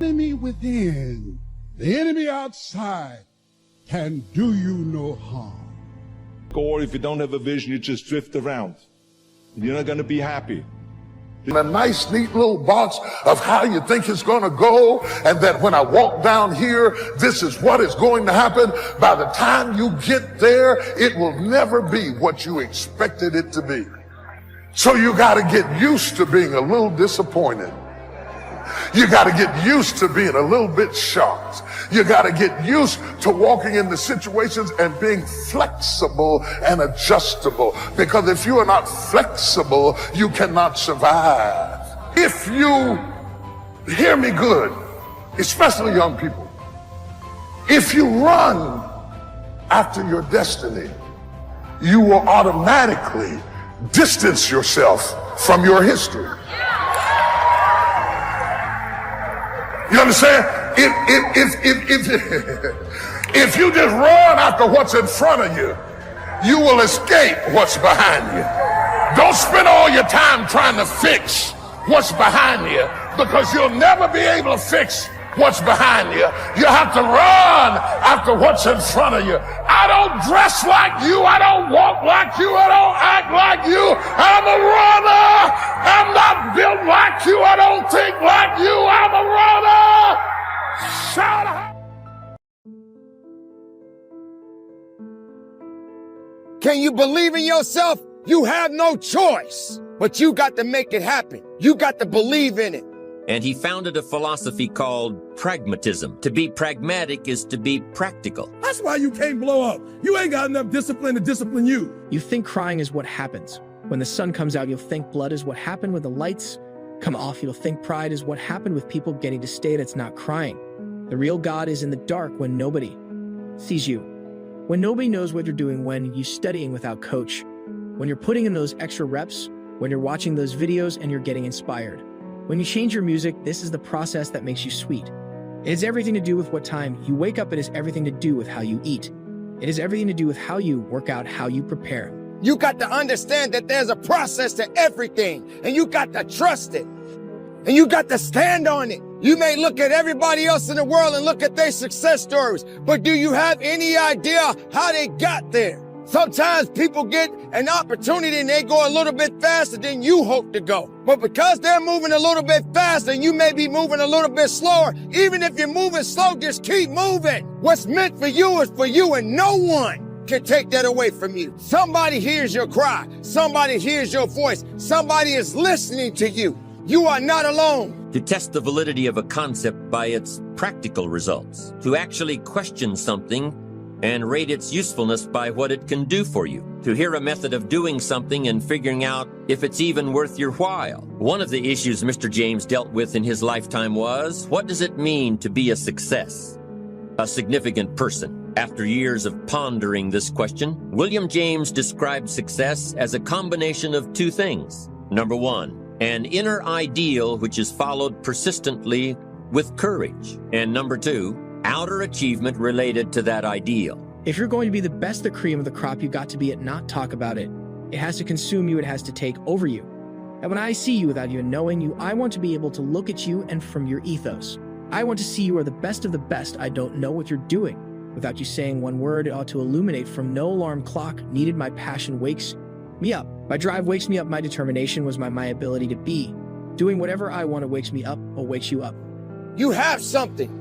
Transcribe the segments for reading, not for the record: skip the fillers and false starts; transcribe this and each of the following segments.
enemy within, the enemy outside can do you no harm. Or if you don't have a vision, you just drift around. You're not going to be happy. A nice, neat little box of how you think it's going to go, and that when I walk down here, this is what is going to happen. By the time you get there, it will never be what you expected it to be. So you got to get used to being a little disappointed. You got to get used to being a little bit shocked. You got to get used to walking into situations and being flexible and adjustable. Because if you are not flexible, you cannot survive. If you hear me good, especially young people, if you run after your destiny, you will automatically distance yourself from your history. You understand? If you just run after what's in front of you, you will escape what's behind you. Don't spend all your time trying to fix what's behind you, because you'll never be able to fix what's behind you. You have to run after what's in front of you. I don't dress like you. I don't walk like you. I don't act like you. I'm a runner. I'm not built like you. I don't think like you. I'm a runner. Shout out. Can you believe in yourself? You have no choice, but you got to make it happen. You got to believe in it. And he founded a philosophy called pragmatism. To be pragmatic is to be practical. That's why you can't blow up. You ain't got enough discipline to discipline you. You think crying is what happens. When the sun comes out, you'll think blood is what happened when the lights come off. You'll think pride is what happened with people getting to stay that's not crying. The real God is in the dark when nobody sees you. When nobody knows what you're doing, when you're studying without coach, when you're putting in those extra reps, when you're watching those videos and you're getting inspired. When you change your music, this is the process that makes you sweet. It has everything to do with what time you wake up. It has everything to do with how you eat. It has everything to do with how you work out, how you prepare. You got to understand that there's a process to everything, and you got to trust it, and you got to stand on it. You may look at everybody else in the world and look at their success stories, but do you have any idea how they got there? Sometimes people get an opportunity and they go a little bit faster than you hope to go. But because they're moving a little bit faster and you may be moving a little bit slower, even if you're moving slow, just keep moving. What's meant for you is for you, and no one can take that away from you. Somebody hears your cry. Somebody hears your voice. Somebody is listening to you. You are not alone. To test the validity of a concept by its practical results. To actually question something and rate its usefulness by what it can do for you. To hear a method of doing something and figuring out if it's even worth your while. One of the issues Mr. James dealt with in his lifetime was, what does it mean to be a success? A significant person. After years of pondering this question, William James described success as a combination of two things. Number one, an inner ideal which is followed persistently with courage. And number two, outer achievement related to that ideal. If you're going to be the best, the cream of the crop, you got to be it, not talk about it. It has to consume you. It has to take over you. And when I see you without even knowing you, I want to be able to look at you and from your ethos. I want to see you are the best of the best. I don't know what you're doing. Without you saying one word, it ought to illuminate from no alarm clock. Needed my passion wakes me up. My drive wakes me up. My determination was my ability to be. Doing whatever I want to wakes me up or wakes you up. You have something.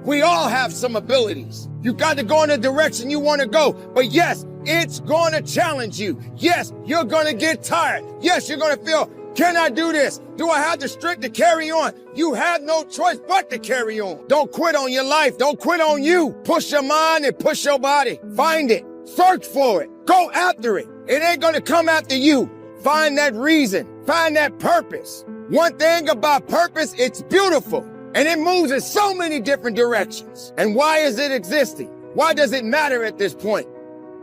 We all have some abilities. You got to go in the direction you want to go. But yes, it's going to challenge you. Yes, you're going to get tired. Yes, you're going to feel, can I do this? Do I have the strength to carry on? You have no choice but to carry on. Don't quit on your life. Don't quit on you. Push your mind and push your body. Find it. Search for it. Go after it. It ain't going to come after you. Find that reason. Find that purpose. One thing about purpose, it's beautiful. And it moves in so many different directions. And why is it existing? Why does it matter at this point?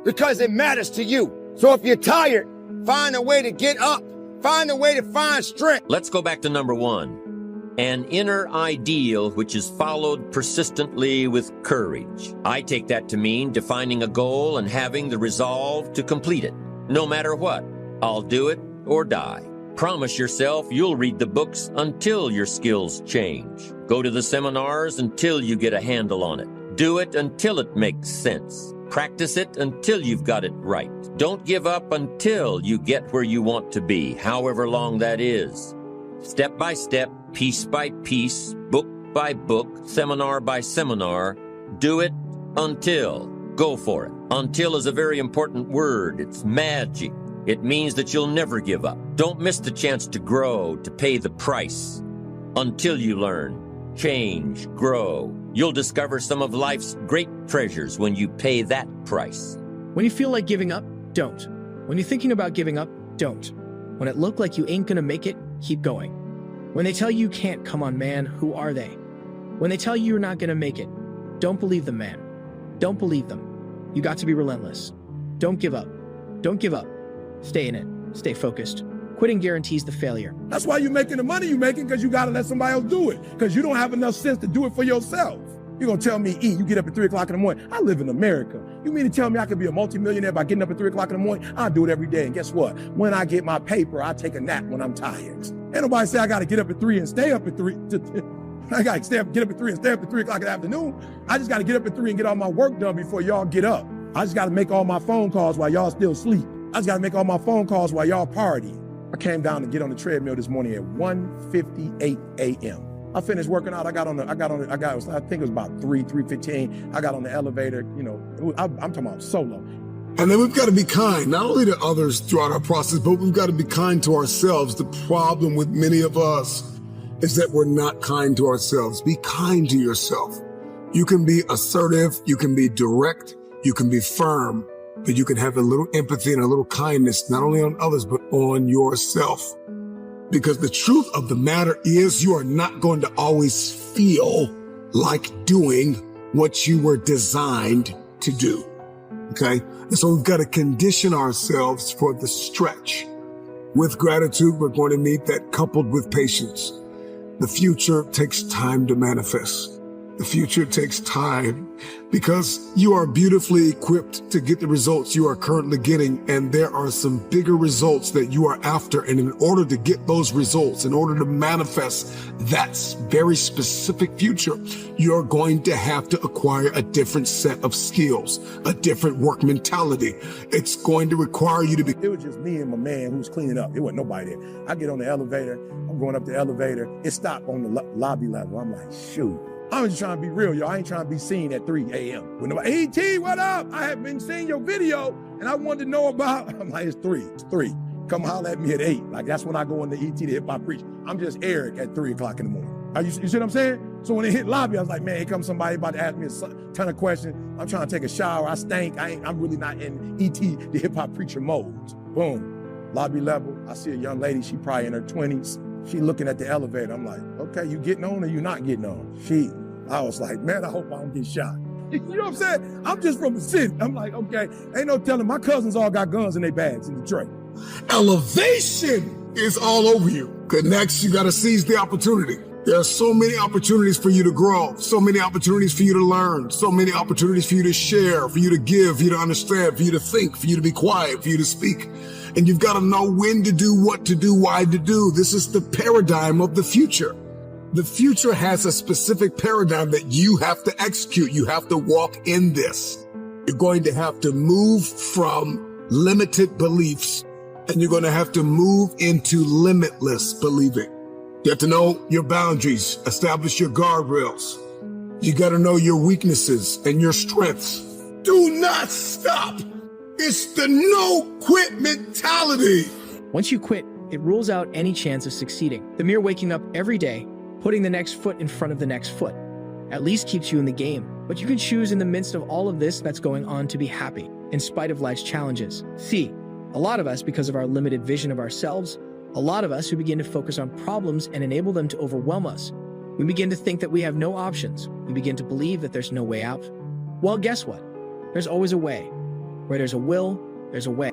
Because it matters to you. So if you're tired, find a way to get up. Find a way to find strength. Let's go back to number one. An inner ideal which is followed persistently with courage. I take that to mean defining a goal and having the resolve to complete it. No matter what, I'll do it or die. Promise yourself you'll read the books until your skills change. Go to the seminars until you get a handle on it. Do it until it makes sense. Practice it until you've got it right. Don't give up until you get where you want to be, however long that is. Step by step, piece by piece, book by book, seminar by seminar, do it until. Go for it. Until is a very important word. It's magic. It means that you'll never give up. Don't miss the chance to grow, to pay the price. Until you learn, change, grow. You'll discover some of life's great treasures when you pay that price. When you feel like giving up, don't. When you're thinking about giving up, don't. When it look like you ain't gonna make it, keep going. When they tell you can't, come on, man, who are they? When they tell you you're not gonna make it, don't believe them, man. Don't believe them. You got to be relentless. Don't give up. Don't give up. Stay in it. Stay focused. Quitting guarantees the failure. That's why you're making the money you're making, because you got to let somebody else do it, because you don't have enough sense to do it for yourself. You're going to tell me, you get up at 3 o'clock in the morning. I live in America. You mean to tell me I could be a multimillionaire by getting up at 3 o'clock in the morning? I do it every day. And guess what? When I get my paper, I take a nap when I'm tired. Ain't nobody say I got to get up at 3 and stay up at 3. I got to get up at 3 and stay up at 3 o'clock in the afternoon. I just got to get up at 3 and get all my work done before y'all get up. I just got to make all my phone calls while y'all still sleep. I just got to make all my phone calls while y'all party. I came down to get on the treadmill this morning at 1:58 a.m. I finished working out. I think it was about 3:15. I got on the elevator, I'm talking about solo. And then we've got to be kind, not only to others throughout our process, but we've got to be kind to ourselves. The problem with many of us is that we're not kind to ourselves. Be kind to yourself. You can be assertive, you can be direct, you can be firm, but you can have a little empathy and a little kindness, not only on others, but on yourself. Because the truth of the matter is you are not going to always feel like doing what you were designed to do. Okay? And so we've got to condition ourselves for the stretch. With gratitude, we're going to need that coupled with patience. The future takes time to manifest. The future takes time because you are beautifully equipped to get the results you are currently getting, and there are some bigger results that you are after. And in order to get those results, in order to manifest that very specific future, you're going to have to acquire a different set of skills, a different work mentality. It's going to require you to be. It was just me and my man who was cleaning up. There wasn't nobody there. I get on the elevator. I'm going up the elevator. It stopped on the lobby level. I'm like, shoot. I'm just trying to be real, y'all. I ain't trying to be seen at 3 a.m. When nobody, E.T., what up? I have been seeing your video, and I wanted to know about. I'm like, it's 3. It's 3. Come holler at me at 8. Like, that's when I go into E.T. to hip hop preach. I'm just Eric at 3 o'clock in the morning. You see what I'm saying? So when it hit lobby, I was like, man, here comes somebody about to ask me a ton of questions. I'm trying to take a shower. I stank. I'm really not in E.T., the hip hop preacher mode. Boom. Lobby level. I see a young lady. She probably in her 20s. She looking at the elevator. I'm like, okay, you getting on or you not getting on? I was like, man, I hope I don't get shot. You know what I'm saying? I'm just from the city. I'm like, okay, ain't no telling. My cousins all got guns in their bags in Detroit. Elevation is all over you. Good, next, you got to seize the opportunity. There are so many opportunities for you to grow, so many opportunities for you to learn, so many opportunities for you to share, for you to give, for you to understand, for you to think, for you to be quiet, for you to speak. And you've got to know when to do, what to do, why to do. This is the paradigm of the future. The future has a specific paradigm that you have to execute. You have to walk in this. You're going to have to move from limited beliefs, and you're going to have to move into limitless believing. You have to know your boundaries, establish your guardrails. You got to know your weaknesses and your strengths. Do not stop. It's the no quit mentality. Once you quit, it rules out any chance of succeeding. The mere waking up every day, putting the next foot in front of the next foot, at least keeps you in the game. But you can choose in the midst of all of this that's going on to be happy, in spite of life's challenges. See, a lot of us, because of our limited vision of ourselves, a lot of us who begin to focus on problems and enable them to overwhelm us, we begin to think that we have no options. We begin to believe that there's no way out. Well, guess what? There's always a way. Where there's a will, there's a way.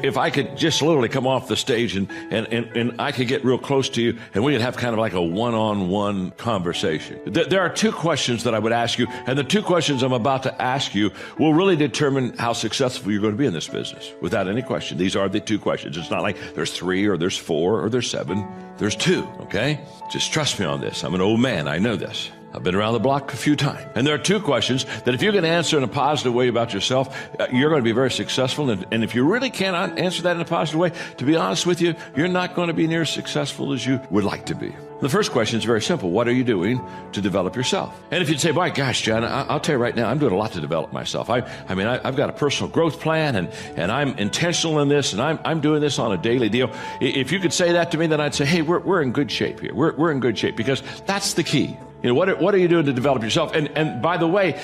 If I could just literally come off the stage and I could get real close to you and we could have kind of like a one-on-one conversation. There are two questions that I would ask you, and the two questions I'm about to ask you will really determine how successful you're going to be in this business. Without any question, these are the two questions. It's not like there's 3 or there's 4 or there's 7. There's 2, okay? Just trust me on this. I'm an old man. I know this. I've been around the block a few times. And there are 2 questions that if you're going to answer in a positive way about yourself, you're going to be very successful. And if you really cannot answer that in a positive way, to be honest with you, you're not going to be near as successful as you would like to be. The first question is very simple. What are you doing to develop yourself? And if you'd say, my gosh, John, I'll tell you right now, I'm doing a lot to develop myself. I've got a personal growth plan and I'm intentional in this and I'm doing this on a daily deal. If you could say that to me, then I'd say, hey, we're in good shape here. We're in good shape because that's the key. You know, what are you doing to develop yourself? And by the way,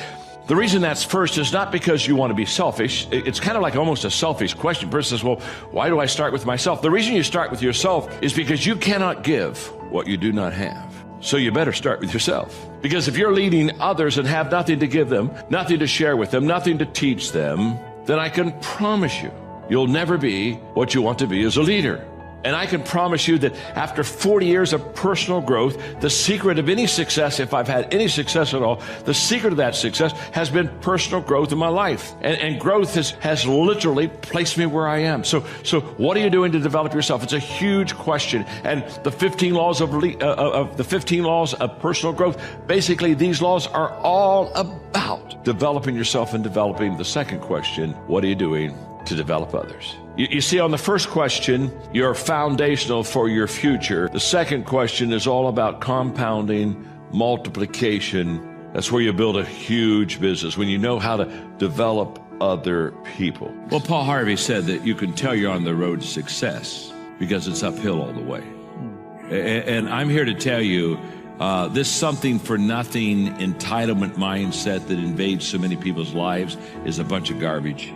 the reason that's first is not because you want to be selfish. It's kind of like almost a selfish question. The person says, well, why do I start with myself? The reason you start with yourself is because you cannot give what you do not have. So you better start with yourself. Because if you're leading others and have nothing to give them, nothing to share with them, nothing to teach them, then I can promise you, you'll never be what you want to be as a leader. And I can promise you that after 40 years of personal growth, the secret of any success, if I've had any success at all, the secret of that success has been personal growth in my life. And growth has literally placed me where I am. So what are you doing to develop yourself? It's a huge question. And the 15 laws of the 15 laws of personal growth, basically these laws are all about developing yourself and developing the second question, what are you doing to develop others? You see, on the first question, you're foundational for your future. The second question is all about compounding, multiplication. That's where you build a huge business, when you know how to develop other people. Well, Paul Harvey said that you can tell you're on the road to success because it's uphill all the way. And I'm here to tell you, this something for nothing entitlement mindset that invades so many people's lives is a bunch of garbage.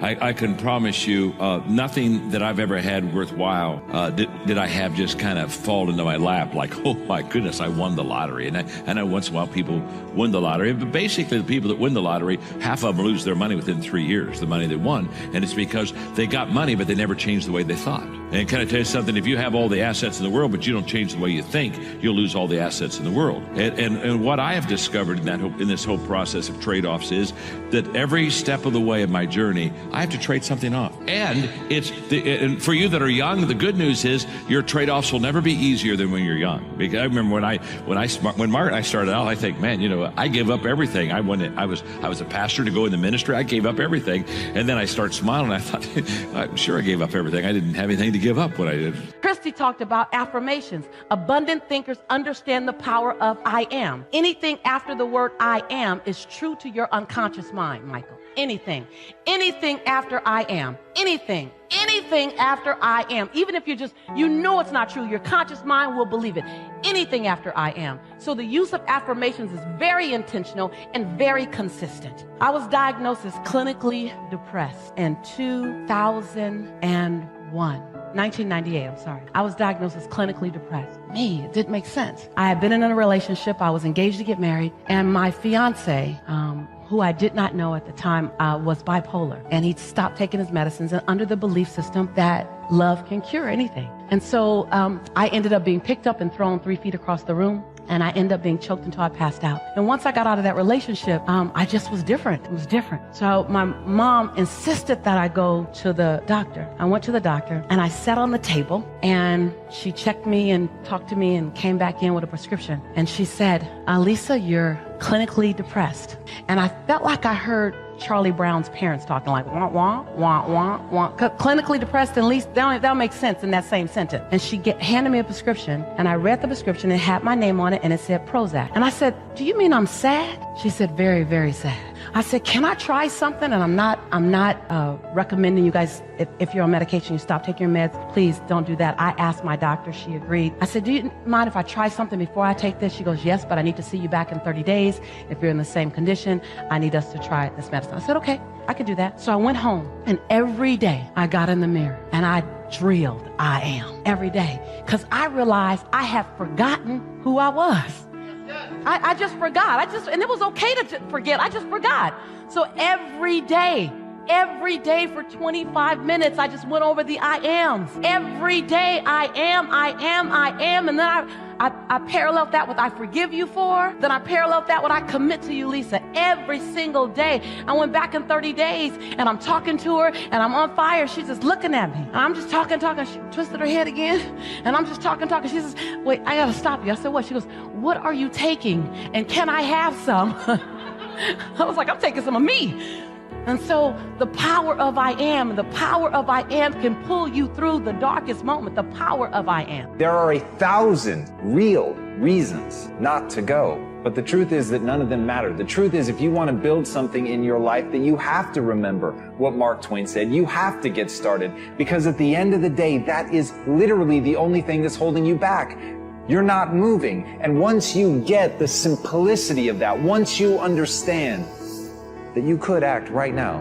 I can promise you, nothing that I've ever had worthwhile did I have just kind of fall into my lap like, oh my goodness, I won the lottery. And I know once in a while people win the lottery, but basically the people that win the lottery, half of them lose their money within 3 years, the money they won. And it's because they got money, but they never changed the way they thought. And can I tell you something? If you have all the assets in the world, but you don't change the way you think, you'll lose all the assets in the world. And what I have discovered in this whole process of trade-offs is that every step of the way of my journey, I have to trade something off. And and for you that are young, the good news is your trade-offs will never be easier than when you're young. Because I remember when Mark and I started out, I think, man, you know, I gave up everything. I was a pastor to go in the ministry. I gave up everything. And then I started smiling. I thought, I'm sure I gave up everything. I didn't have anything to give up when I did. Christy talked about affirmations. Abundant thinkers understand the power of I am. Anything after the word I am is true to your unconscious mind, Michael. Anything after I am, anything after I am, even if you know it's not true, your conscious mind will believe it. Anything after I am. So the use of affirmations is very intentional and very consistent. I was diagnosed as clinically depressed in 1998, I'm sorry. I was diagnosed as clinically depressed. It didn't make sense. I had been in a relationship, I was engaged to get married, and my fiance, who I did not know at the time, was bipolar. And he'd stopped taking his medicines and under the belief system that love can cure anything. And so I ended up being picked up and thrown 3 feet across the room. And I ended up being choked until I passed out. And once I got out of that relationship, I just was different. It was different. So my mom insisted that I go to the doctor. I went to the doctor and I sat on the table and she checked me and talked to me and came back in with a prescription. And she said, Lisa, you're clinically depressed. And I felt like I heard Charlie Brown's parents talking like, wah, wah, wah, wah, wah. Clinically depressed, at least that'll make sense in that same sentence. And she handed me a prescription, and I read the prescription, and it had my name on it, and it said Prozac. And I said, do you mean I'm sad? She said, very, very sad. I said, can I try something? And I'm not recommending you guys, if you're on medication, you stop taking your meds, please don't do that. I asked my doctor, she agreed. I said, do you mind if I try something before I take this? She goes, yes, but I need to see you back in 30 days. If you're in the same condition, I need us to try this medicine. I said, okay, I can do that. So I went home, and every day I got in the mirror and I drilled I am every day, because I realized I had forgotten who I was. I just forgot. And it was okay to forget. I just forgot. So every day every day for 25 minutes, I just went over the I ams. Every day, I am. And then I paralleled that with I forgive you for. Then I paralleled that with I commit to you, Lisa. Every single day. I went back in 30 days and I'm talking to her and I'm on fire. She's just looking at me. And I'm just talking. She twisted her head again. And I'm just talking. She says, wait, I got to stop you. I said, what? She goes, what are you taking? And can I have some? I was like, I'm taking some of me. And so the power of I am can pull you through the darkest moment. The power of I am. There are 1,000 real reasons not to go. But the truth is that none of them matter. The truth is, if you want to build something in your life, then you have to remember what Mark Twain said. You have to get started, because at the end of the day, that is literally the only thing that's holding you back. You're not moving. And once you get the simplicity of that, once you understand that you could act right now,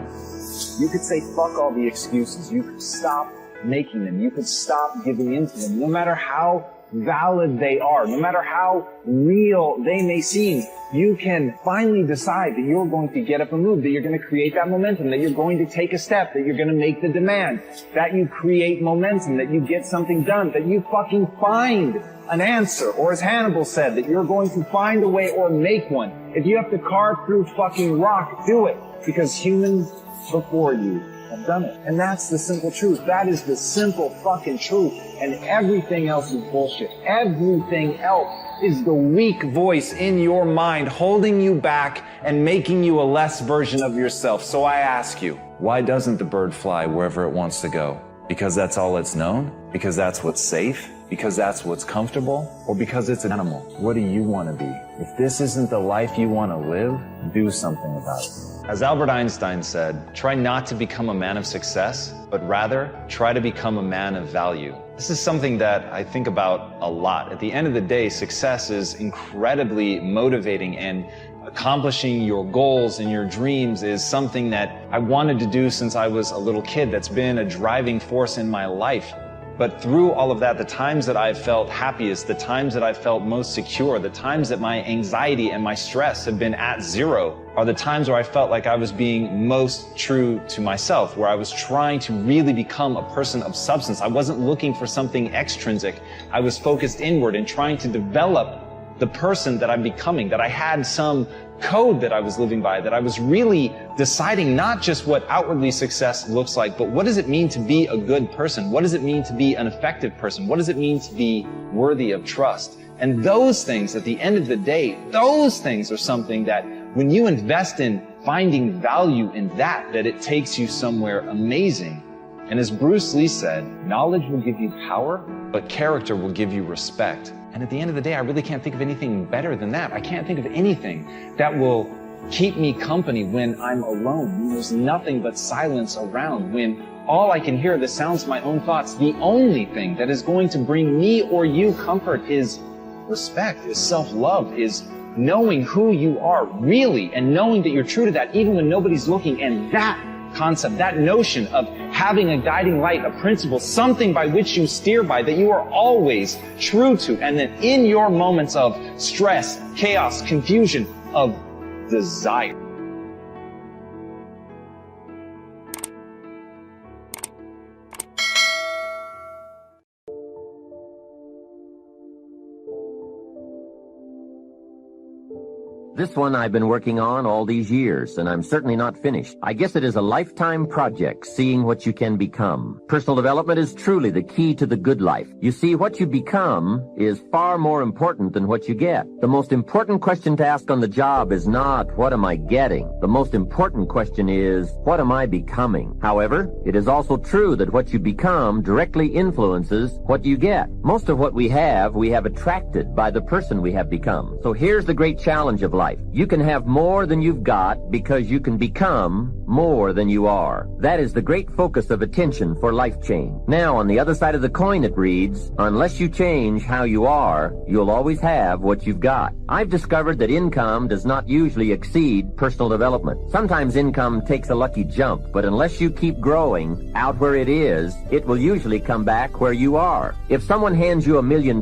you could say, fuck all the excuses. You could stop making them. You could stop giving into them. No matter how valid they are, no matter how real they may seem, you can finally decide that you're going to get up and move, that you're going to create that momentum, that you're going to take a step, that you're going to make the demand, that you create momentum, that you get something done, that you fucking find an answer, or as Hannibal said, that you're going to find a way or make one. If you have to carve through fucking rock, do it, because humans before you have done it. And that's the simple truth. That is the simple fucking truth. And everything else is bullshit. Everything else is the weak voice in your mind holding you back and making you a less version of yourself. So I ask you, why doesn't the bird fly wherever it wants to go? Because that's all it's known? Because that's what's safe? Because that's what's comfortable? Or because it's an animal? What do you want to be? If this isn't the life you want to live, do something about it. As Albert Einstein said, try not to become a man of success, but rather try to become a man of value. This is something that I think about a lot. At the end of the day, success is incredibly motivating, and accomplishing your goals and your dreams is something that I wanted to do since I was a little kid. That's been a driving force in my life. But through all of that, the times that I've felt happiest, the times that I've felt most secure, the times that my anxiety and my stress have been at zero are the times where I felt like I was being most true to myself, where I was trying to really become a person of substance. I wasn't looking for something extrinsic. I was focused inward and trying to develop the person that I'm becoming, that I had some code that I was living by, that I was really deciding not just what outwardly success looks like, but what does it mean to be a good person? What does it mean to be an effective person? What does it mean to be worthy of trust? And those things, at the end of the day, those things are something that when you invest in finding value in that it takes you somewhere amazing. And as Bruce Lee said, knowledge will give you power, but character will give you respect. And at the end of the day, I really can't think of anything better than that. I can't think of anything that will keep me company when I'm alone, when there's nothing but silence around, when all I can hear are the sounds of my own thoughts. The only thing that is going to bring me or you comfort is respect, is self-love, is knowing who you are really and knowing that you're true to that even when nobody's looking. And that concept, that notion of having a guiding light, a principle, something by which you steer by, that you are always true to, and that in your moments of stress, chaos, confusion, of desire. This one I've been working on all these years, and I'm certainly not finished. I guess it is a lifetime project, seeing what you can become. Personal development is truly the key to the good life. You see, what you become is far more important than what you get. The most important question to ask on the job is not, what am I getting? The most important question is, what am I becoming? However, it is also true that what you become directly influences what you get. Most of what we have attracted by the person we have become. So here's the great challenge of life. You can have more than you've got because you can become more than you are. That is the great focus of attention for life change. Now, on the other side of the coin, it reads, unless you change how you are, you'll always have what you've got. I've discovered that income does not usually exceed personal development. Sometimes income takes a lucky jump, but unless you keep growing out where it is, it will usually come back where you are. If someone hands you $1 million,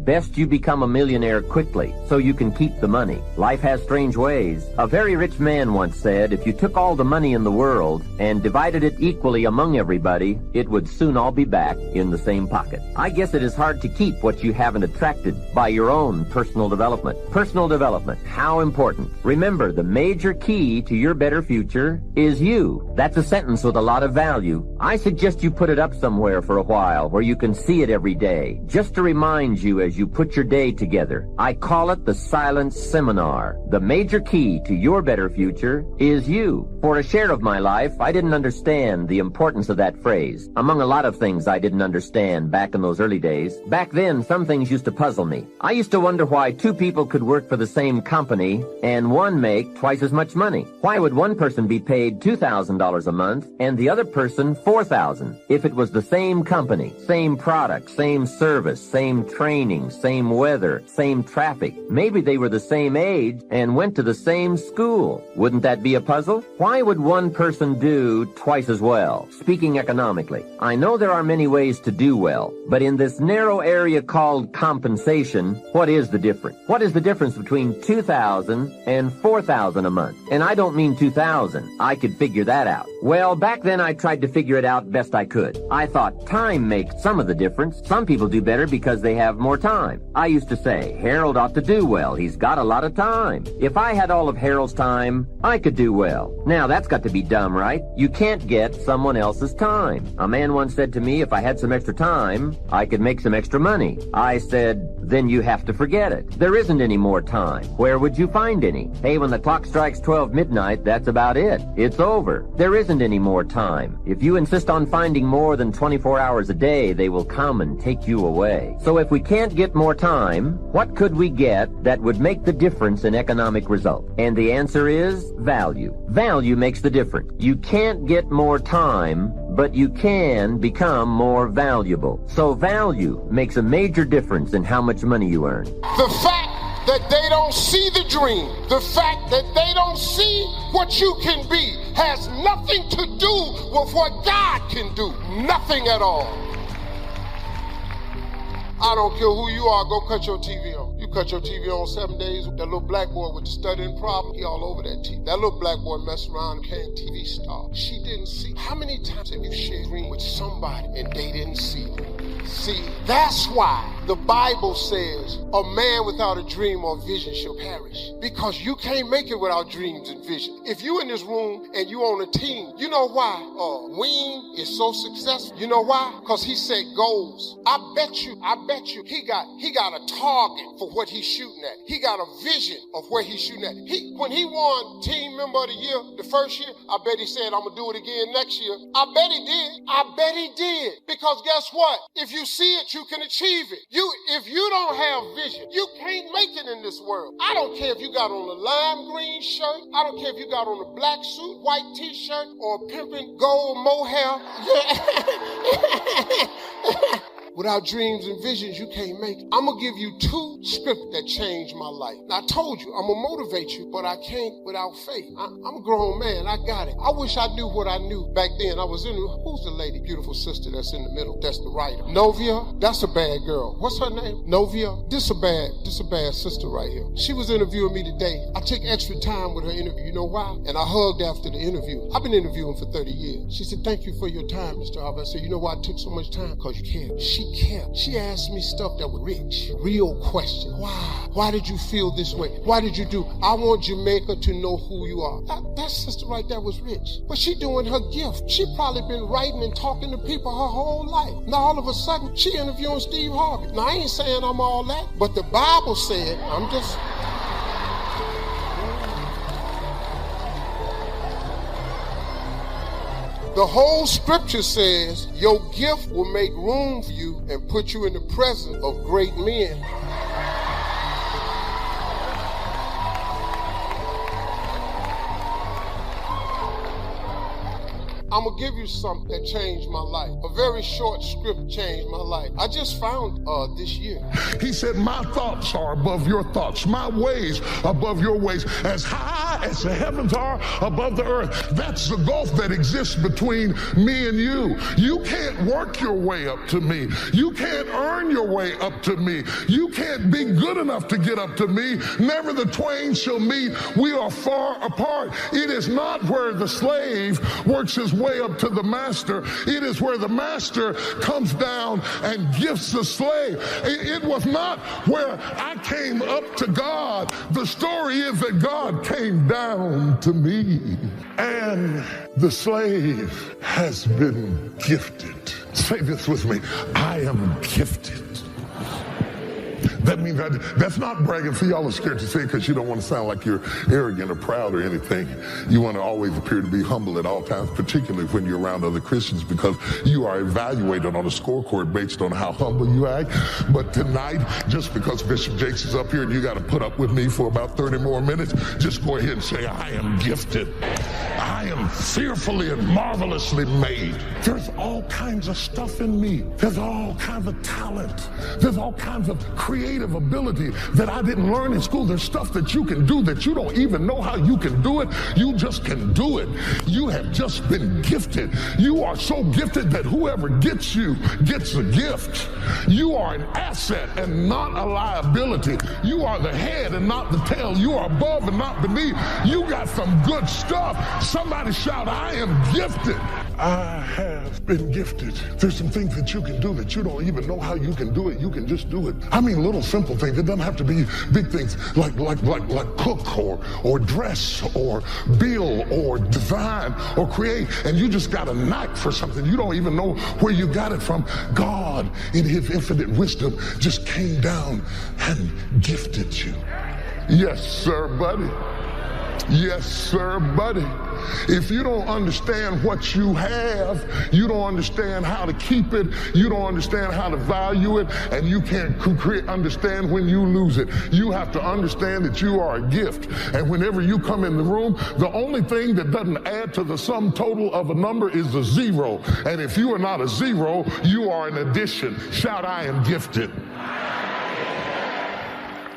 best you become a millionaire quickly so you can keep the money. Life has strange ways. A very rich man once said, if you took all the money in the world and divided it equally among everybody, it would soon all be back in the same pocket. I guess it is hard to keep what you haven't attracted by your own personal development. Personal development, how important. Remember, the major key to your better future is you. That's a sentence with a lot of value. I suggest you put it up somewhere for a while where you can see it every day, just to remind you as you put your day together. I call it the silent seminar. The major key to your better future is you. For a share of my life, I didn't understand the importance of that phrase. Among a lot of things I didn't understand back in those early days. Back then, some things used to puzzle me. I used to wonder why two people could work for the same company and one make twice as much money. Why would one person be paid $2,000 a month and the other person $4,000 if it was the same company, same product, same service, same training, same weather, same traffic? Maybe they were the same age and went to the same school. Wouldn't that be a puzzle? Why would one person do twice as well? Speaking economically, I know there are many ways to do well, but in this narrow area called compensation, what is the difference? What is the difference between $2,000 and $4,000 a month? And I don't mean 2,000. I could figure that out. Well, back then I tried to figure it out best I could. I thought time makes some of the difference. Some people do better because they have more time. I used to say, Harold ought to do well. He's got a lot of time. If I had all of Harold's time, I could do well. Now that's got to be dumb, right? You can't get someone else's time. A man once said to me, if I had some extra time, I could make some extra money. I said, then you have to forget it. There isn't any more time. Where would you find any? Hey, when the clock strikes 12 midnight, that's about it. It's over. There isn't any more time. If you insist on finding more than 24 hours a day, they will come and take you away. So if we can't get more time, what could we get that would make the difference in economic result? And the answer is value. Value makes the difference. You can't get more time, but you can become more valuable. So value makes a major difference in how much money you earn. The fact that they don't see the dream, the fact that they don't see what you can be, has nothing to do with what God can do. Nothing at all. I don't care who you are, go cut your TV on. You cut your TV on 7 days. That little black boy with the stuttering problem, he all over that TV. That little black boy messed around and became TV star. She didn't see. How many times have you shared a dream with somebody and they didn't see it? See, that's why the Bible says a man without a dream or vision shall perish. Because you can't make it without dreams and vision. If you in this room and you on a team, you know why Wayne is so successful? You know why? Because he set goals. I bet you he got a target for what he's shooting at. He got a vision of where he's shooting at. When he won Team Member of the Year the first year, I bet he said, I'm gonna do it again next year. I bet he did. I bet he did. Because guess what? If you see it, you can achieve it. If you don't have vision, you can't make it in this world. I don't care if you got on a lime green shirt. I don't care if you got on a black suit, white t-shirt, or a pimping gold mohair. Yeah. Without dreams and visions, you can't make it. I'm going to give you 2 scripts that changed my life. Now, I told you, I'm going to motivate you, but I can't without faith. I'm a grown man. I got it. I wish I knew what I knew back then. I was in, who's the lady, beautiful sister that's in the middle? That's the writer. Novia, that's a bad girl. What's her name? Novia. This a bad sister right here. She was interviewing me today. I took extra time with her interview. You know why? And I hugged after the interview. I've been interviewing for 30 years. She said, thank you for your time, Mr. Harvey. I said, you know why I took so much time? Because you cared. She cared. She asked me stuff that was rich. Real question. Why? Why did you feel this way? Why did you do? I want Jamaica to know who you are. That sister right there was rich. But she doing her gift. She probably been writing and talking to people her whole life. Now all of a sudden, she interviewing Steve Harvey. Now I ain't saying I'm all that, but the Bible said, I'm just... The whole scripture says your gift will make room for you and put you in the presence of great men. I'm going to give you something that changed my life. A very short script changed my life. I just found this year. He said, my thoughts are above your thoughts, my ways above your ways, as high as the heavens are above the earth. That's the gulf that exists between me and you. You can't work your way up to me. You can't earn your way up to me. You can't be good enough to get up to me. Never the twain shall meet. We are far apart. It is not where the slave works his way up to the master. It is where the master comes down and gifts the slave. It was not where I came up to God. The story is that God came down to me. And the slave has been gifted. Say this with me. I am gifted. That means that's not bragging. See, y'all are scared to say it because you don't want to sound like you're arrogant or proud or anything. You want to always appear to be humble at all times, particularly when you're around other Christians, because you are evaluated on a scorecard based on how humble you act. But tonight, just because Bishop Jakes is up here and you got to put up with me for about 30 more minutes, just go ahead and say, I am gifted. I am fearfully and marvelously made. There's all kinds of stuff in me. There's all kinds of talent. There's all kinds of creative ability that I didn't learn in school. There's stuff that you can do that you don't even know how you can do it. You just can do it. You have just been gifted. You are so gifted that whoever gets you gets a gift. You are an asset and not a liability. You are the head and not the tail. You are above and not beneath. You got some good stuff. Somebody shout, I am gifted. I have been gifted. There's some things that you can do that you don't even know how you can do it. You can just do it. I mean, little simple things. It doesn't have to be big things like cook or dress or build or design or create. And you just got a knack for something. You don't even know where you got it from. God, in his infinite wisdom, just came down and gifted you. Yes, sir, buddy. Yes, sir, buddy. If you don't understand what you have, you don't understand how to keep it, you don't understand how to value it, and you can't understand when you lose it. You have to understand that you are a gift. And whenever you come in the room, the only thing that doesn't add to the sum total of a number is a zero. And if you are not a zero, you are an addition. Shout, I am gifted.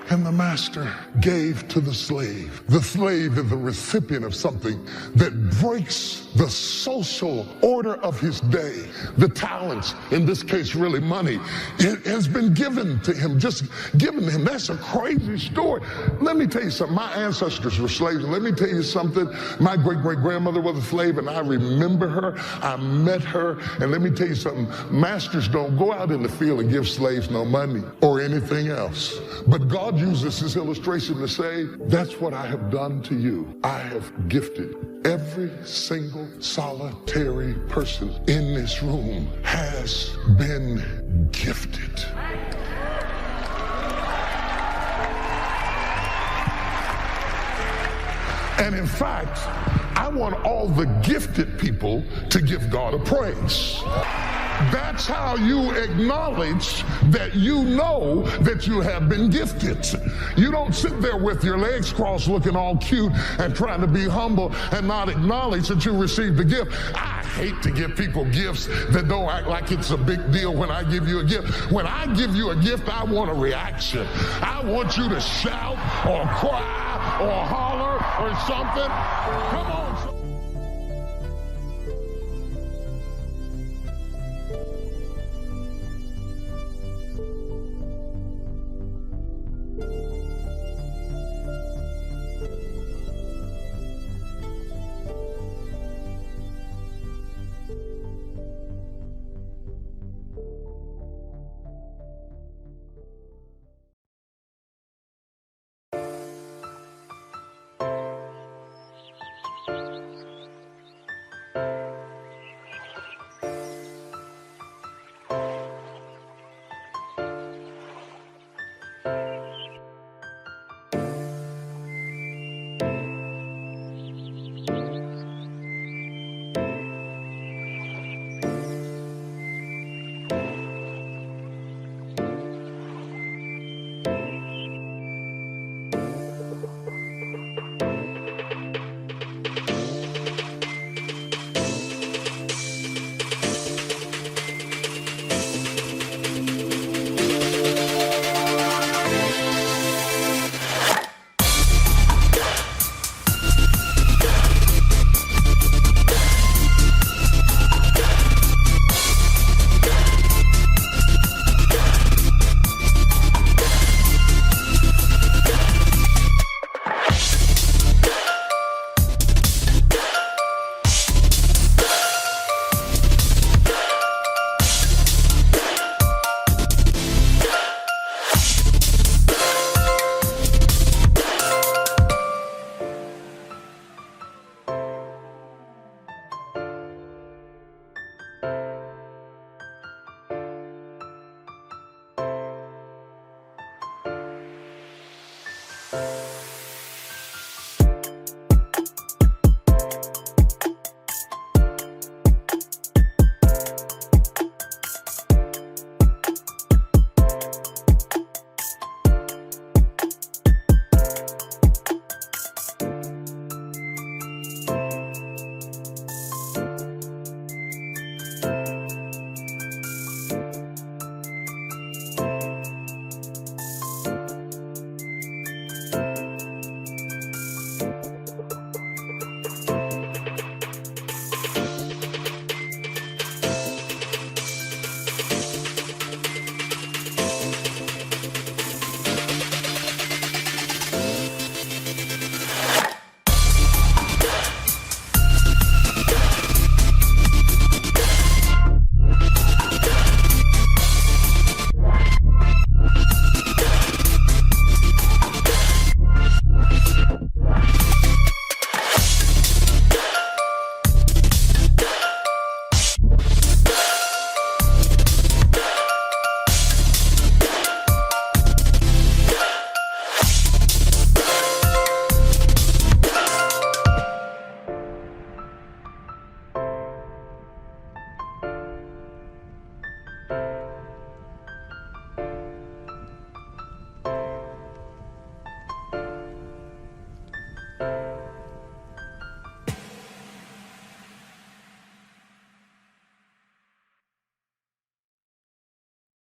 And the master gave to the slave. The slave is the recipient of something that breaks the social order of his day. The talents, in this case really money, it has been given to him, just given to him. That's a crazy story. Let me tell you something. My ancestors were slaves. And let me tell you something. My great-great-grandmother was a slave, and I remember her. I met her. And let me tell you something. Masters don't go out in the field and give slaves no money or anything else. But God uses this illustration to say, that's what I have done to you. I have gifted. Every single solitary person in this room has been gifted. And in fact, I want all the gifted people to give God a praise. That's how you acknowledge that you know that you have been gifted. You don't sit there with your legs crossed looking all cute and trying to be humble and not acknowledge that you received a gift. I hate to give people gifts that don't act like it's a big deal when I give you a gift. When I give you a gift, I want a reaction. I want you to shout or cry or holler or something. Come on.